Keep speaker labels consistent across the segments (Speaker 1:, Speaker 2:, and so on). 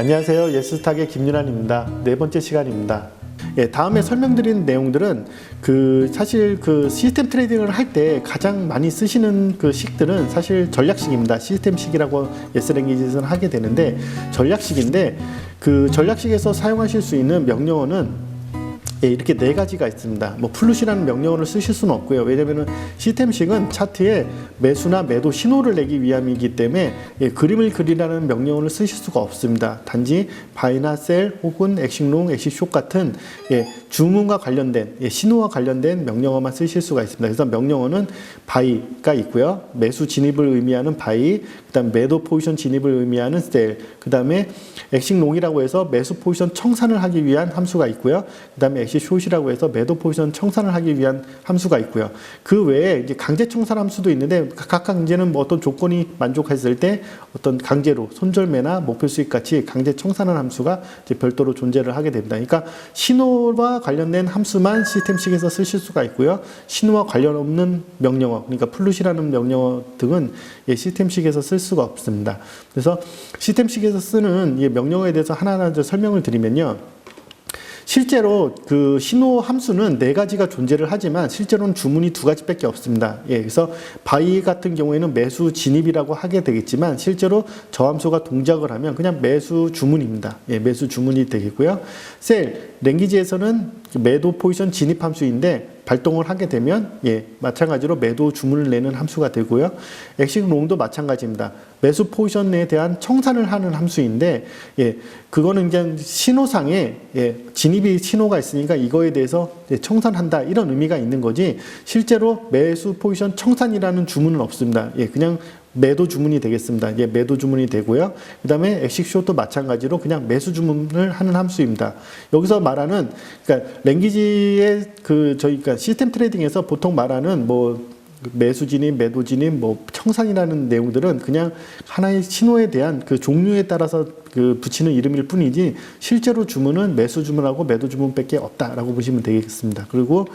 Speaker 1: 안녕하세요. 예스탁의 김윤환입니다. 네 번째 시간입니다. 다음에 설명드린 내용들은 사실 시스템 트레이딩을 할 때 가장 많이 쓰시는 식들은 사실 전략식입니다. 시스템식이라고 예스랭귀지에서는 하게 되는데 전략식인데 전략식에서 사용하실 수 있는 명령어는 이렇게 네 가지가 있습니다. 플룻이라는 명령어를 쓰실 수는 없고요. 왜냐하면 시스템식은 차트에 매수나 매도 신호를 내기 위함이기 때문에 그림을 그리라는 명령어를 쓰실 수가 없습니다. 단지 바이나 셀 혹은 엑싱롱, 엑시숏 같은 주문과 관련된 신호와 관련된 명령어만 쓰실 수가 있습니다. 그래서 명령어는 바이가 있고요. 매수 진입을 의미하는 바이, 그 다음 매도 포지션 진입을 의미하는 셀, 그 다음에 엑싱롱이라고 해서 매수 포지션 청산을 하기 위한 함수가 있고요. 그 다음에 엑시숏이라고 해서 매도 포지션 청산을 하기 위한 함수가 있고요. 그 외에 이제 강제 청산 함수도 있는데 각각 이제는 어떤 조건이 만족했을 때 어떤 강제로 손절매나 목표 수익 같이 강제 청산하는 함수가 이제 별도로 존재를 하게 됩니다. 그러니까 신호와 관련된 함수만 시스템식에서 쓰실 수가 있고요. 신호와 관련 없는 명령어, 그러니까 플룻이라는 명령어 등은 시스템식에서 쓸 수가 없습니다. 그래서 시스템식에서 쓰는 명령어에 대해서 하나하나 설명을 드리면요. 실제로 신호 함수는 네 가지가 존재를 하지만 실제로는 주문이 두 가지밖에 없습니다. 그래서 바이 같은 경우에는 매수 진입이라고 하게 되겠지만 실제로 저 함수가 동작을 하면 그냥 매수 주문입니다. 매수 주문이 되겠고요. 셀, 랭귀지에서는 매도 포지션 진입 함수인데 발동을 하게 되면 마찬가지로 매도 주문을 내는 함수가 되고요. 엑싱롱도 마찬가지입니다. 매수 포지션에 대한 청산을 하는 함수인데 그거는 그냥 신호상에 진입이 신호가 있으니까 이거에 대해서 청산한다 이런 의미가 있는 거지 실제로 매수 포지션 청산이라는 주문은 없습니다. 그냥 매도 주문이 되겠습니다. 매도 주문이 되고요. 그 다음에 엑시숏도 마찬가지로 그냥 매수 주문을 하는 함수입니다. 여기서 말하는, 그러니까 랭귀지의 저희가 시스템 트레이딩에서 보통 말하는 매수 진입, 매도 진입, 청산이라는 내용들은 그냥 하나의 신호에 대한 종류에 따라서 붙이는 이름일 뿐이지 실제로 주문은 매수 주문하고 매도 주문밖에 없다라고 보시면 되겠습니다. 그리고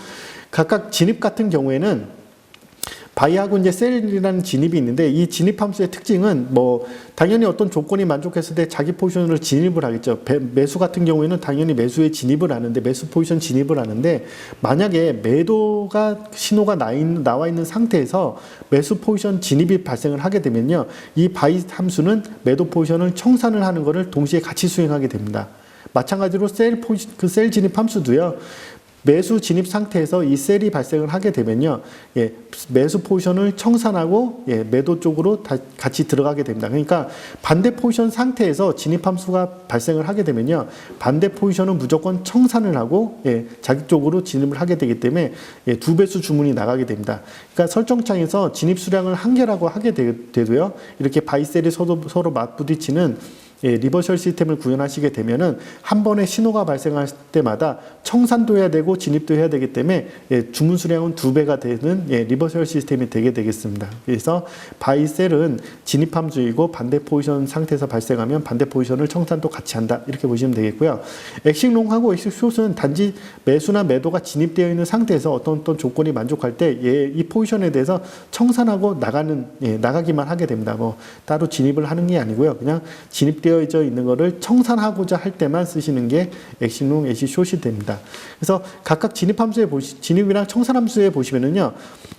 Speaker 1: 각각 진입 같은 경우에는 바이하고 이제 셀이라는 진입이 있는데 이 진입 함수의 특징은 당연히 어떤 조건이 만족했을 때 자기 포지션을 진입을 하겠죠. 매수 같은 경우에는 당연히 매수에 진입을 하는데 매수 포지션 진입을 하는데 만약에 매도가 신호가 나와 있는 상태에서 매수 포지션 진입이 발생을 하게 되면요. 이 바이 함수는 매도 포지션을 청산을 하는 것을 동시에 같이 수행하게 됩니다. 마찬가지로 셀 진입 함수도요. 매수 진입 상태에서 이 셀이 발생을 하게 되면요. 매수 포지션을 청산하고 매도 쪽으로 같이 들어가게 됩니다. 그러니까 반대 포지션 상태에서 진입 함수가 발생을 하게 되면요. 반대 포지션은 무조건 청산을 하고 자기 쪽으로 진입을 하게 되기 때문에 두 배수 주문이 나가게 됩니다. 그러니까 설정창에서 진입 수량을 한 개라고 하게 되도요. 이렇게 바이셀이 서로 맞부딪히는 리버셜 시스템을 구현하시게 되면은 한 번에 신호가 발생할 때마다 청산도 해야 되고 진입도 해야 되기 때문에 주문 수량은 두 배가 되는 리버셜 시스템이 되게 되겠습니다. 그래서 바이셀은 진입 함수이고 반대 포지션 상태에서 발생하면 반대 포지션을 청산도 같이 한다 이렇게 보시면 되겠고요. 엑싱롱하고 엑시숏은 단지 매수나 매도가 진입되어 있는 상태에서 어떤 조건이 만족할 때 이 포지션에 대해서 청산하고 나가기만 하게 됩니다. 따로 진입을 하는 게 아니고요. 그냥 진입되어 있는 거를 청산하고자 할 때만 쓰시는 게 엑싱롱, 엑시숏이 됩니다. 그래서 각각 진입이랑 청산 함수에 보시면은요.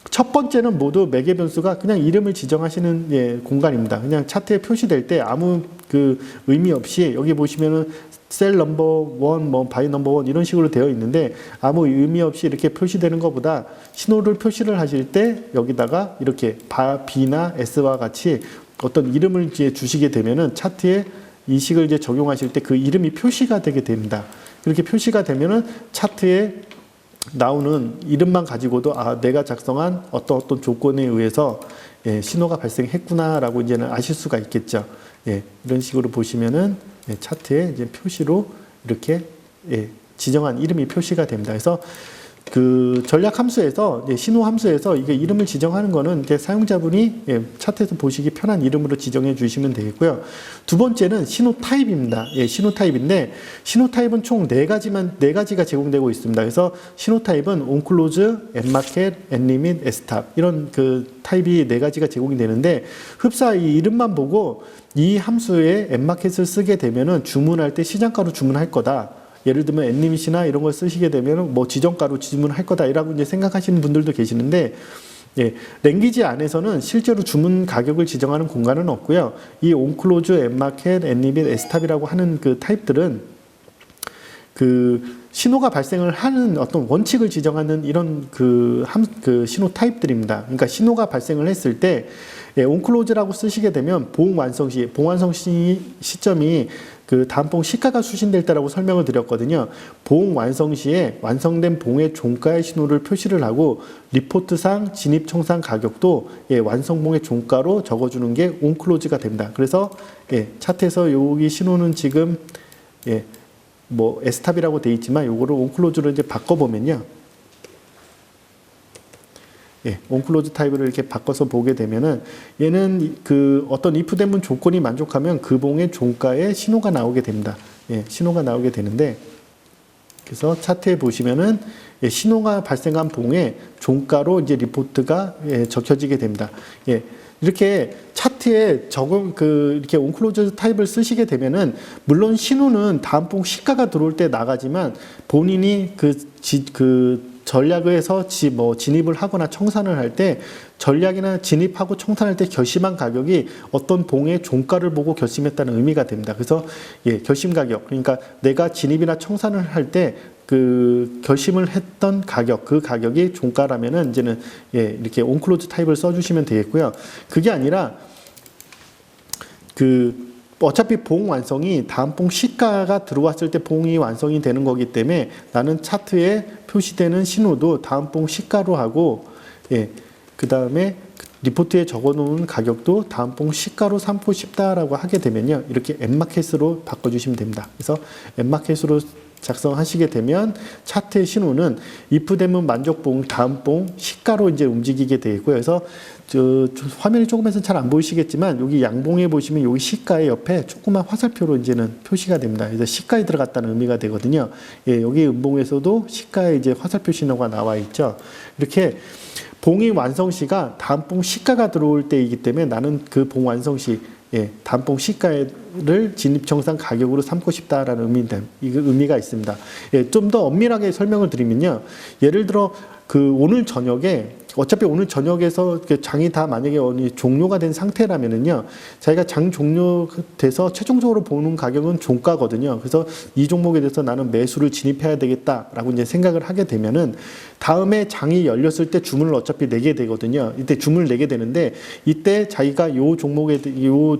Speaker 1: 첫 번째는 모두 매개 변수가 그냥 이름을 지정하시는 공간입니다. 그냥 차트에 표시될 때 아무 의미 없이 여기 보시면은 셀 넘버 원, 바이 넘버 원 이런 식으로 되어 있는데 아무 의미 없이 이렇게 표시되는 것보다 신호를 표시를 하실 때 여기다가 이렇게 B나 S와 같이 어떤 이름을 주시게 되면은 차트에 이 식을 적용하실 때 그 이름이 표시가 되게 됩니다. 그렇게 표시가 되면은 차트에 나오는 이름만 가지고도 내가 작성한 어떤 조건에 의해서 신호가 발생했구나라고 이제는 아실 수가 있겠죠. 이런 식으로 보시면은 차트에 표시로 이렇게 지정한 이름이 표시가 됩니다. 그래서 그 전략 함수에서 신호 함수에서 이게 이름을 지정하는 거는 이제 사용자분이 차트에서 보시기 편한 이름으로 지정해 주시면 되겠고요. 두 번째는 신호 타입입니다. 신호 타입인데 신호 타입은 총 네 가지가 제공되고 있습니다. 그래서 신호 타입은 온클로즈, 엔마켓, 엔리밋, 에스탑 이런 그 타입이 네 가지가 제공이 되는데 흡사 이 이름만 보고 이 함수에 엔마켓을 쓰게 되면은 주문할 때 시장가로 주문할 거다. 예를 들면 엔리밋이나 이런 걸 쓰시게 되면 뭐 지정가로 주문할 거다라고 이제 생각하시는 분들도 계시는데 랭귀지 안에서는 실제로 주문 가격을 지정하는 공간은 없고요. 이 온클로즈, 엔마켓, 엔리밋, 에스탑이라고 하는 그 타입들은 그 신호가 발생을 하는 어떤 원칙을 지정하는 이런 그 신호 타입들입니다. 그러니까 신호가 발생을 했을 때 온클로즈라고 쓰시게 되면 봉 완성 시점이 그 다음 봉 시가가 수신될 때라고 설명을 드렸거든요. 봉 완성 시에 완성된 봉의 종가의 신호를 표시를 하고 리포트상 진입 청산 가격도 완성봉의 종가로 적어주는 게 온클로즈가 됩니다. 그래서 차트에서 여기 신호는 지금 뭐 에스탑이라고 되어 있지만 요거를 온클로즈로 이제 바꿔보면요. 온클로즈 타입을 이렇게 바꿔서 보게 되면은 얘는 그 어떤 if 대문 조건이 만족하면 그 봉의 종가에 신호가 나오게 됩니다. 신호가 나오게 되는데 그래서 차트에 보시면은 신호가 발생한 봉의 종가로 이제 리포트가 적혀지게 됩니다. 이렇게 차트에 이렇게 온클로즈 타입을 쓰시게 되면은 물론 신호는 다음 봉 시가가 들어올 때 나가지만 본인이 그 전략에서 진입을 하거나 청산을 할 때 전략이나 진입하고 청산할 때 결심한 가격이 어떤 봉의 종가를 보고 결심했다는 의미가 됩니다. 그래서 결심 가격, 그러니까 내가 진입이나 청산을 할 때 그 결심을 했던 가격, 그 가격이 종가라면은 이제는 이렇게 온클로즈 타입을 써주시면 되겠고요. 그게 아니라 어차피 봉 완성이 다음 봉 시가가 들어왔을 때 봉이 완성이 되는 거기 때문에 나는 차트에 표시되는 신호도 다음 봉 시가로 하고 그 다음에 리포트에 적어놓은 가격도 다음 봉 시가로 삼고 싶다라고 하게 되면요. 이렇게 엔마켓으로 바꿔주시면 됩니다. 그래서 엔마켓으로 작성하시게 되면 차트의 신호는 if 대문 만족봉 다음 봉 시가로 이제 움직이게 되고요. 그래서 화면이 조금해서 잘 안 보이시겠지만 여기 양봉에 보시면 여기 시가의 옆에 조그만 화살표로 이제는 표시가 됩니다. 그래서 시가에 들어갔다는 의미가 되거든요. 여기 음봉에서도 시가에 이제 화살표 신호가 나와 있죠. 이렇게 봉이 완성 시가 다음 봉 시가가 들어올 때이기 때문에 나는 그 봉 완성 시 다음 봉 시가를 진입청산 가격으로 삼고 싶다라는 의미가 있습니다. 좀 더 엄밀하게 설명을 드리면요. 예를 들어 오늘 저녁에 어차피 오늘 저녁에서 장이 다 만약에 종료가 된 상태라면은요, 자기가 장 종료돼서 최종적으로 보는 가격은 종가거든요. 그래서 이 종목에 대해서 나는 매수를 진입해야 되겠다라고 이제 생각을 하게 되면은 다음에 장이 열렸을 때 주문을 어차피 내게 되거든요. 이때 주문을 내게 되는데 이때 자기가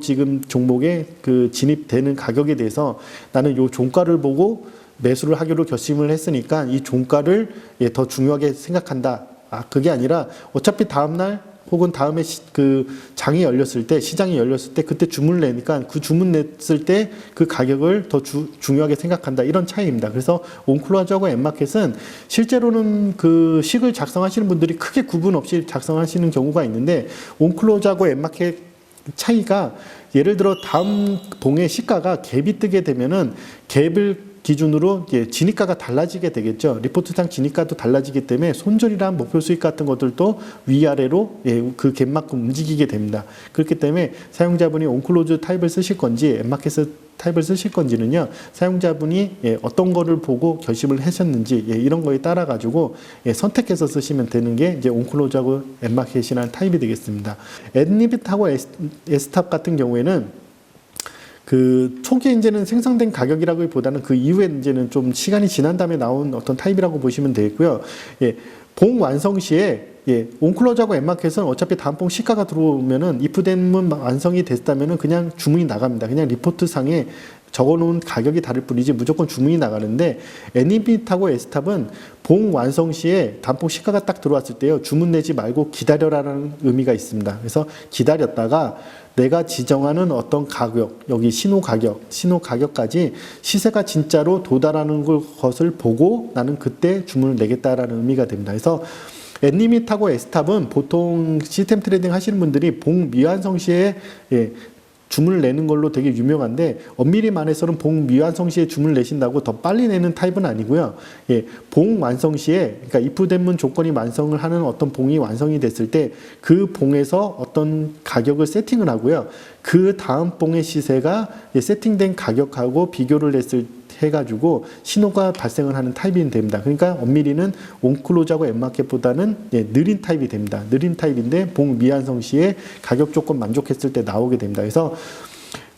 Speaker 1: 지금 종목에 그 진입되는 가격에 대해서 나는 요 종가를 보고 매수를 하기로 결심을 했으니까 이 종가를 더 중요하게 생각한다. 그게 아니라 어차피 다음날 혹은 다음에 장이 열렸을 때, 시장이 열렸을 때 그때 주문을 내니까 그 주문 냈을 때 그 가격을 더 중요하게 생각한다. 이런 차이입니다. 그래서 온클로즈하고 엔마켓은 실제로는 그 식을 작성하시는 분들이 크게 구분 없이 작성하시는 경우가 있는데 온클로즈하고 엔마켓 차이가 예를 들어 다음 봉의 시가가 갭이 뜨게 되면은 갭을 기준으로 진입가가 달라지게 되겠죠. 리포트상 진입가도 달라지기 때문에 손절이랑 목표 수익 같은 것들도 위아래로 그 갭만큼 움직이게 됩니다. 그렇기 때문에 사용자분이 온클로즈 타입을 쓰실 건지 엔마켓 타입을 쓰실 건지는요, 사용자분이 어떤 거를 보고 결심을 하셨는지 이런 거에 따라 가지고 선택해서 쓰시면 되는 게 이제 온클로즈하고 엔마켓이라는 타입이 되겠습니다. 엔리밋하고 에스탑 같은 경우에는 초기에 이제는 생성된 가격이라기보다는 그 이후에 이제는 좀 시간이 지난 다음에 나온 어떤 타입이라고 보시면 되겠고요. 봉 완성 시에 온클로즈하고 엔마켓은 어차피 다음 봉 시가가 들어오면은 if 대문 완성이 됐다면은 그냥 주문이 나갑니다. 그냥 리포트 상에 적어놓은 가격이 다를 뿐이지 무조건 주문이 나가는데, 애니밋하고 S탑은 봉 완성 시에 단봉 시가가 딱 들어왔을 때요, 주문 내지 말고 기다려라는 의미가 있습니다. 그래서 기다렸다가 내가 지정하는 어떤 가격, 여기 신호 가격까지 시세가 진짜로 도달하는 것을 보고 나는 그때 주문을 내겠다라는 의미가 됩니다. 그래서 애니밋하고 S탑은 보통 시스템 트레이딩 하시는 분들이 봉 미완성 시에 주문을 내는 걸로 되게 유명한데, 엄밀히만해서는 봉 미완성 시에 주문을 내신다고 더 빨리 내는 타입은 아니고요. 봉 완성 시에, 그러니까 if 대문 조건이 완성을 하는 어떤 봉이 완성이 됐을 때 그 봉에서 어떤 가격을 세팅을 하고요. 그 다음 봉의 시세가 세팅된 가격하고 비교를 해가지고 신호가 발생을 하는 타입이 됩니다. 그러니까 엄밀히는 온클로즈하고 엠마켓보다는 느린 타입이 됩니다. 느린 타입인데 봉 미완성 시에 가격 조건 만족했을 때 나오게 됩니다. 그래서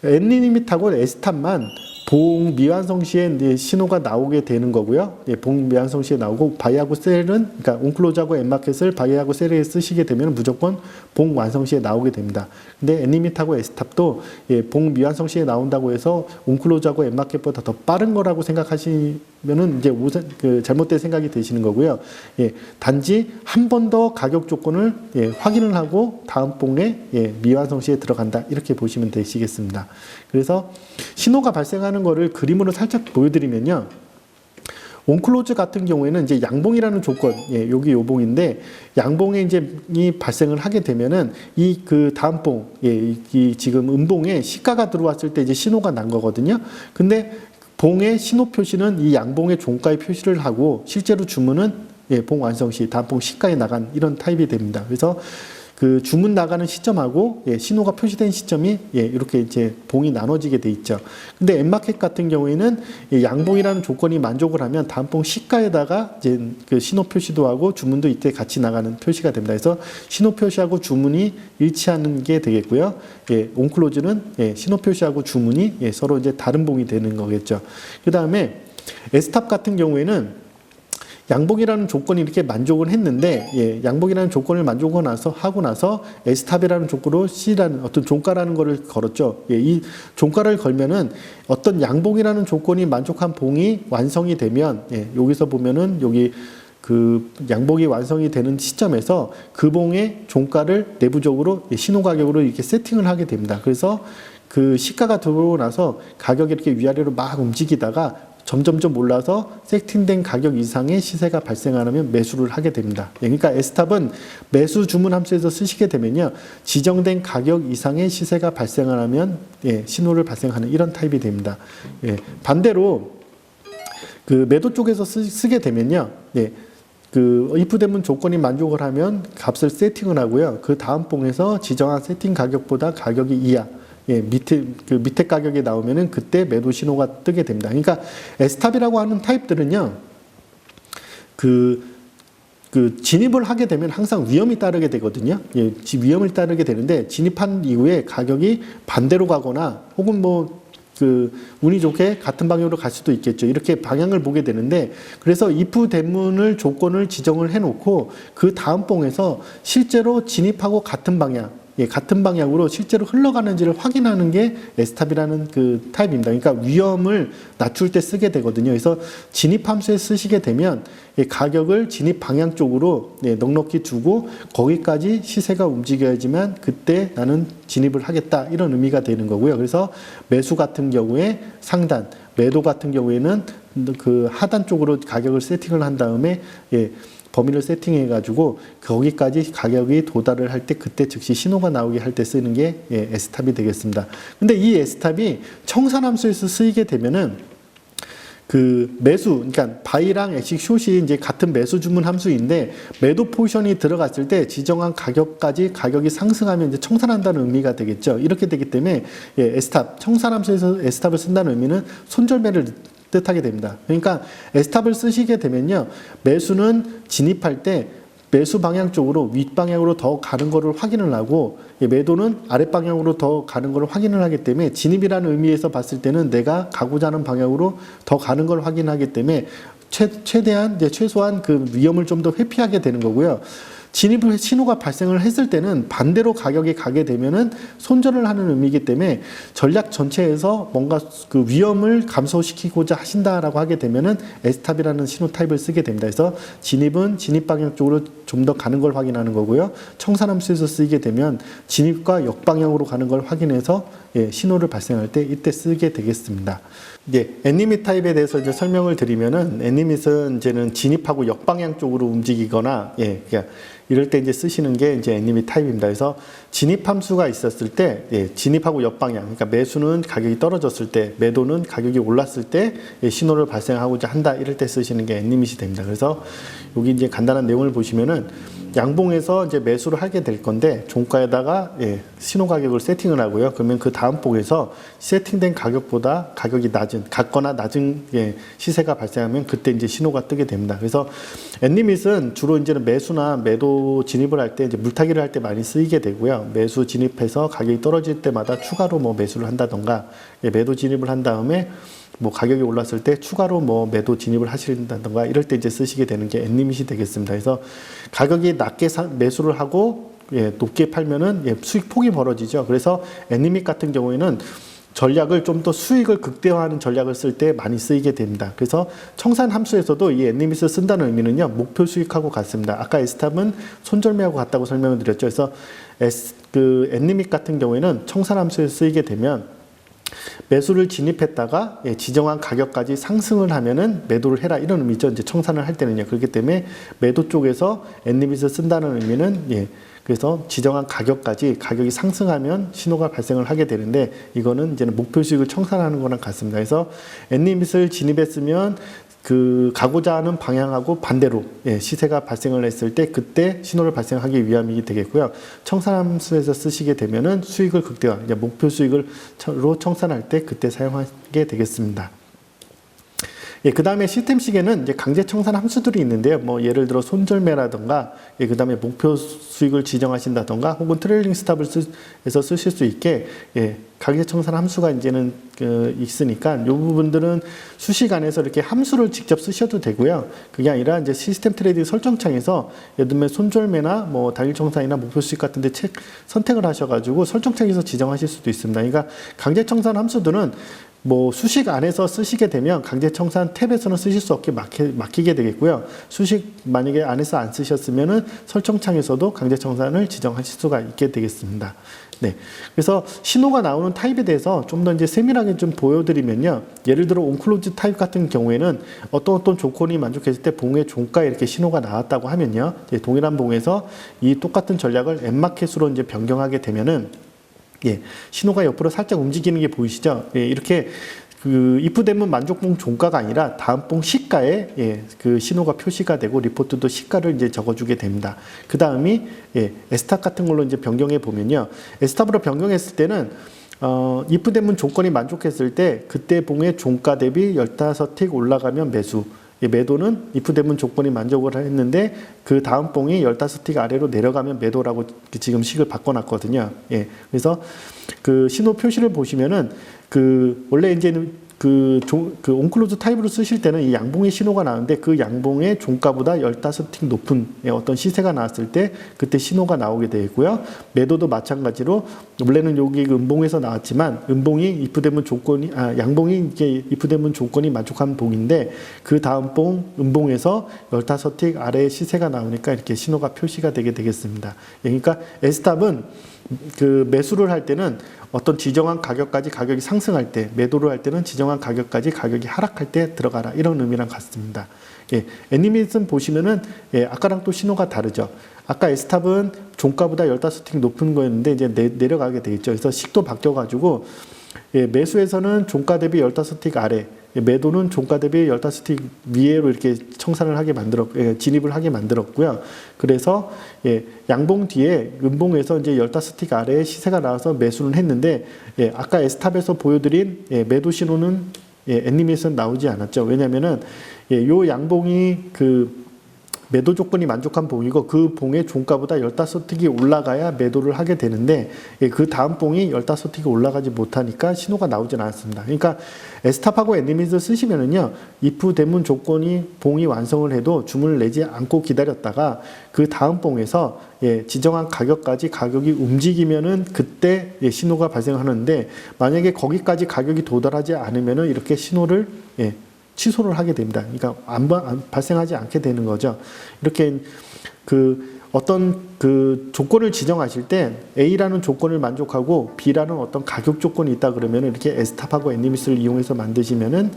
Speaker 1: 애니밋하고 S탑만 봉 미완성 시에 이제 신호가 나오게 되는 거고요. 봉 미완성 시에 나오고, 바이하고 셀은, 그러니까 온클로즈하고 엠마켓을 바이하고 셀에 쓰시게 되면 무조건 봉 완성 시에 나오게 됩니다. 근데 애니밋하고 S탑도 봉 미완성 시에 나온다고 해서 온클로즈하고 엠마켓보다 더 빠른 거라고 생각하시면은 이제 잘못된 생각이 드시는 거고요. 단지 한 번 더 가격 조건을 확인을 하고 다음 봉에 미완성 시에 들어간다, 이렇게 보시면 되시겠습니다. 그래서 신호가 발생하는 거를 그림으로 살짝 보여드리면요. 온클로즈 같은 경우에는 이제 양봉이라는 조건, 여기 요봉인데, 양봉에 이제 이 발생을 하게 되면은 그 다음 봉, 이 지금 음봉에 시가가 들어왔을 때 이제 신호가 난 거거든요. 근데 봉의 신호 표시는 이 양봉의 종가에 표시를 하고, 실제로 주문은 봉 완성 시 다음 봉 시가에 나간 이런 타입이 됩니다. 그래서 그 주문 나가는 시점하고 신호가 표시된 시점이 이렇게 이제 봉이 나눠지게 돼 있죠. 근데 엠마켓 같은 경우에는 양봉이라는 조건이 만족을 하면 다음 봉 시가에다가 이제 그 신호 표시도 하고 주문도 이때 같이 나가는 표시가 됩니다. 그래서 신호 표시하고 주문이 일치하는 게 되겠고요. 온클로즈는 신호 표시하고 주문이 서로 이제 다른 봉이 되는 거겠죠. 그 다음에 S탑 같은 경우에는 양봉이라는 조건이 이렇게 만족을 했는데, 양봉이라는 조건을 하고 나서 S탑이라는 조건으로 C라는 어떤 종가라는 거를 걸었죠. 이 종가를 걸면은 어떤 양봉이라는 조건이 만족한 봉이 완성이 되면, 여기서 보면은 여기 그 양봉이 완성이 되는 시점에서 그 봉의 종가를 내부적으로 신호 가격으로 이렇게 세팅을 하게 됩니다. 그래서 그 시가가 들어오고 나서 가격이 이렇게 위아래로 막 움직이다가 점점점 올라서 세팅된 가격 이상의 시세가 발생하면 매수를 하게 됩니다. 그러니까 S탑은 매수 주문 함수에서 쓰시게 되면요, 지정된 가격 이상의 시세가 발생하면 신호를 발생하는 이런 타입이 됩니다. 반대로 그 매도 쪽에서 쓰게 되면요, 그 if 대문 조건이 만족을 하면 값을 세팅을 하고요, 그 다음 봉에서 지정한 세팅 가격보다 가격이 이하, 밑에 가격이 나오면은 그때 매도 신호가 뜨게 됩니다. 그러니까 S탑이라고 하는 타입들은요, 그 진입을 하게 되면 항상 위험이 따르게 되거든요. 위험을 따르게 되는데, 진입한 이후에 가격이 반대로 가거나 혹은 운이 좋게 같은 방향으로 갈 수도 있겠죠. 이렇게 방향을 보게 되는데, 그래서 if 대문을 조건을 지정을 해놓고 그 다음 봉에서 실제로 진입하고 같은 방향으로 실제로 흘러가는지를 확인하는 게 S탑이라는 그 타입입니다. 그러니까 위험을 낮출 때 쓰게 되거든요. 그래서 진입 함수에 쓰시게 되면 가격을 진입 방향 쪽으로 넉넉히 두고 거기까지 시세가 움직여야지만 그때 나는 진입을 하겠다, 이런 의미가 되는 거고요. 그래서 매수 같은 경우에 상단, 매도 같은 경우에는 그 하단 쪽으로 가격을 세팅을 한 다음에 범위를 세팅해가지고 거기까지 가격이 도달을 할 때 그때 즉시 신호가 나오게 할 때 쓰는 게 S탑이 되겠습니다. 근데 이 S탑이 청산함수에서 쓰이게 되면은 그 매수, 그러니까 바이랑 엑식 숏이 이제 같은 매수 주문 함수인데, 매도 포지션이 들어갔을 때 지정한 가격까지 가격이 상승하면 이제 청산한다는 의미가 되겠죠. 이렇게 되기 때문에 S탑, 청산함수에서 S탑을 쓴다는 의미는 손절매를 뜻하게 됩니다. 그러니까 S탑을 쓰시게 되면요, 매수는 진입할 때 매수 방향 쪽으로 윗방향으로 더 가는 것을 확인을 하고, 매도는 아랫방향으로 더 가는 것을 확인을 하기 때문에 진입이라는 의미에서 봤을 때는 내가 가고자 하는 방향으로 더 가는 걸 확인하기 때문에 최소한 그 위험을 좀 더 회피하게 되는 거고요. 진입을 신호가 발생을 했을 때는 반대로 가격이 가게 되면은 손절을 하는 의미이기 때문에 전략 전체에서 뭔가 그 위험을 감소시키고자 하신다라고 하게 되면은 S탑이라는 신호 타입을 쓰게 됩니다. 그래서 진입은 진입 방향 쪽으로 좀 더 가는 걸 확인하는 거고요. 청산함수에서 쓰이게 되면 진입과 역방향으로 가는 걸 확인해서 신호를 발생할 때 이때 쓰게 되겠습니다. 이제 애니밋 타입에 대해서 이제 설명을 드리면은 애니밋은 이제는 진입하고 역방향 쪽으로 움직이거나 그러니까 이럴 때 이제 쓰시는 게 이제 애니밋 타입입니다. 그래서 진입 함수가 있었을 때 진입하고 역방향, 그러니까 매수는 가격이 떨어졌을 때, 매도는 가격이 올랐을 때 신호를 발생하고자 한다 이럴 때 쓰시는 게 애니밋이 됩니다. 그래서 여기 이제 간단한 내용을 보시면은 양봉에서 이제 매수를 하게 될 건데 종가에다가 신호 가격을 세팅을 하고요. 그러면 그 다음 봉에서 세팅된 가격보다 가격이 낮은 같거나 낮은 시세가 발생하면 그때 이제 신호가 뜨게 됩니다. 그래서 애니밋은 주로 이제는 매수나 매도 진입을 할 때 이제 물타기를 할 때 많이 쓰이게 되고요. 매수 진입해서 가격이 떨어질 때마다 추가로 뭐 매수를 한다던가 매도 진입을 한 다음에 뭐 가격이 올랐을 때 추가로 뭐 매도 진입을 하신다던가 이럴 때 이제 쓰시게 되는 게 애니밋이 되겠습니다. 그래서 가격이 낮게 매수를 하고 높게 팔면은 수익 폭이 벌어지죠. 그래서 애니밋 같은 경우에는 전략을 좀 더 수익을 극대화하는 전략을 쓸 때 많이 쓰이게 됩니다. 그래서 청산 함수에서도 이 애니밋을 쓴다는 의미는요, 목표 수익하고 같습니다. 아까 S탑은 손절매하고 같다고 설명을 드렸죠. 그래서 애니밋 같은 경우에는 청산 함수에서 쓰이게 되면 매수를 진입했다가 지정한 가격까지 상승을 하면은 매도를 해라 이런 의미죠. 이제 청산을 할 때는요. 그렇기 때문에 매도 쪽에서 애니밋을 쓴다는 의미는 그래서 지정한 가격이 상승하면 신호가 발생을 하게 되는데 이거는 이제는 목표 수익을 청산하는 거랑 같습니다. 그래서 애니밋을 진입했으면 그 가고자 하는 방향하고 반대로 시세가 발생을 했을 때 그때 신호를 발생하기 위함이 되겠고요. 청산함수에서 쓰시게 되면은 수익을 극대화, 목표 수익으로 청산할 때 그때 사용하게 되겠습니다. 그 다음에 시스템 시계는 이제 강제 청산 함수들이 있는데요. 뭐 예를 들어 손절매라던가, 그 다음에 목표 수익을 지정하신다던가, 혹은 트레일링 스탑을 해서 쓰실 수 있게 강제 청산 함수가 이제는 있으니까 이 부분들은 수식 안에서 이렇게 함수를 직접 쓰셔도 되고요. 그게 아니라 이제 시스템 트레이딩 설정창에서 예를 들면 손절매나 뭐 단일 청산이나 목표 수익 같은데 선택을 하셔가지고 설정창에서 지정하실 수도 있습니다. 그러니까 강제 청산 함수들은 뭐 수식 안에서 쓰시게 되면 강제 청산 탭에서는 쓰실 수 없게 막히게 되겠고요. 수식 만약에 안에서 안 쓰셨으면은 설정창에서도 강제 청산을 지정하실 수가 있게 되겠습니다. 그래서 신호가 나오는 타입에 대해서 좀 더 이제 세밀하게 좀 보여드리면요. 예를 들어 온클로즈 타입 같은 경우에는 어떤 조건이 만족했을 때 봉의 종가에 이렇게 신호가 나왔다고 하면요. 동일한 봉에서 이 똑같은 전략을 N마켓으로 이제 변경하게 되면은 신호가 옆으로 살짝 움직이는 게 보이시죠? 이렇게 그 입후대문 만족봉 종가가 아니라 다음 봉 시가에 그 신호가 표시가 되고 리포트도 시가를 이제 적어주게 됩니다. 그 다음이 S탑 같은 걸로 이제 변경해 보면요, S탑으로 변경했을 때는 입후대문 조건이 만족했을 때 그때 봉의 종가 대비 15틱 올라가면 매수. 매도는 입후대문 조건이 만족을 했는데 그 다음 봉이 15틱 아래로 내려가면 매도라고 지금 식을 바꿔놨거든요. 그래서 그 신호 표시를 보시면은 원래 이제는 그 온클로즈 타입으로 쓰실 때는 이 양봉의 신호가 나오는데 그 양봉의 종가보다 15틱 높은 어떤 시세가 나왔을 때 그때 신호가 나오게 되고요. 매도도 마찬가지로 원래는 여기 음봉에서 나왔지만 음봉이 양봉이 이게 입후대문 조건이 만족한 봉인데 그 다음 봉 음봉에서 15틱 아래의 시세가 나오니까 이렇게 신호가 표시가 되게 되겠습니다. 그러니까 S탑은 그 매수를 할 때는 어떤 지정한 가격까지 가격이 상승할 때, 매도를 할 때는 지정한 가격까지 가격이 하락할 때 들어가라 이런 의미랑 같습니다. 애니밋은 보시면은 아까랑 또 신호가 다르죠. 아까 S탑은 종가보다 15틱 높은 거였는데 이제 내려가게 되겠죠. 그래서 식도 바뀌어가지고 매수에서는 종가 대비 15틱 아래, 매도는 종가 대비 15틱 위에로 이렇게 청산을 하게 진입을 하게 만들었고요. 그래서 양봉 뒤에 음봉에서 이제 15틱 아래에 시세가 나와서 매수는 했는데 아까 S탑에서 보여드린 매도 신호는 애니밋은 나오지 않았죠. 왜냐면은 요 양봉이 매도 조건이 만족한 봉이고 그 봉의 종가보다 15틱이 올라가야 매도를 하게 되는데 그 다음 봉이 15틱이 올라가지 못하니까 신호가 나오진 않았습니다. 그러니까 에스탑하고 엔리미스 쓰시면은요, if 대문 조건이 봉이 완성을 해도 주문을 내지 않고 기다렸다가 그 다음 봉에서 지정한 가격까지 가격이 움직이면은 그때 신호가 발생하는데, 만약에 거기까지 가격이 도달하지 않으면은 이렇게 신호를 취소를 하게 됩니다. 그러니까 발생하지 않게 되는 거죠. 이렇게 어떤 조건을 지정하실 때 A라는 조건을 만족하고 B라는 어떤 가격 조건이 있다 그러면 이렇게 에스탑하고 엔리미스를 이용해서 만드시면은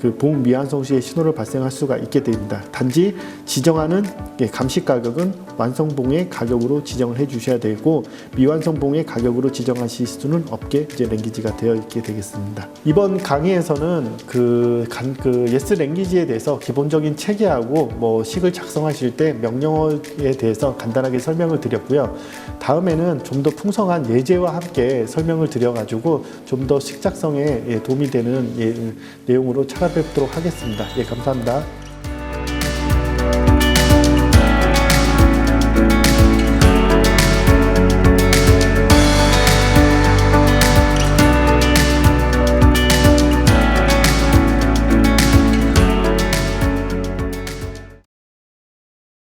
Speaker 1: 그 봉 미완성 시에 신호를 발생할 수가 있게 됩니다. 단지 지정하는 감시 가격은 완성봉의 가격으로 지정을 해 주셔야 되고, 미완성봉의 가격으로 지정하실 수는 없게 이제 랭귀지가 되어 있게 되겠습니다. 이번 강의에서는 예스 랭귀지에 대해서 기본적인 체계하고 식을 작성하실 때 명령어에 대해서 간단하게 설명을 드렸고요. 다음에는 좀 더 풍성한 예제와 함께 설명을 드려가지고 좀 더 식 작성에 도움이 되는 내용으로 찾아뵙도록 하겠습니다. 감사합니다.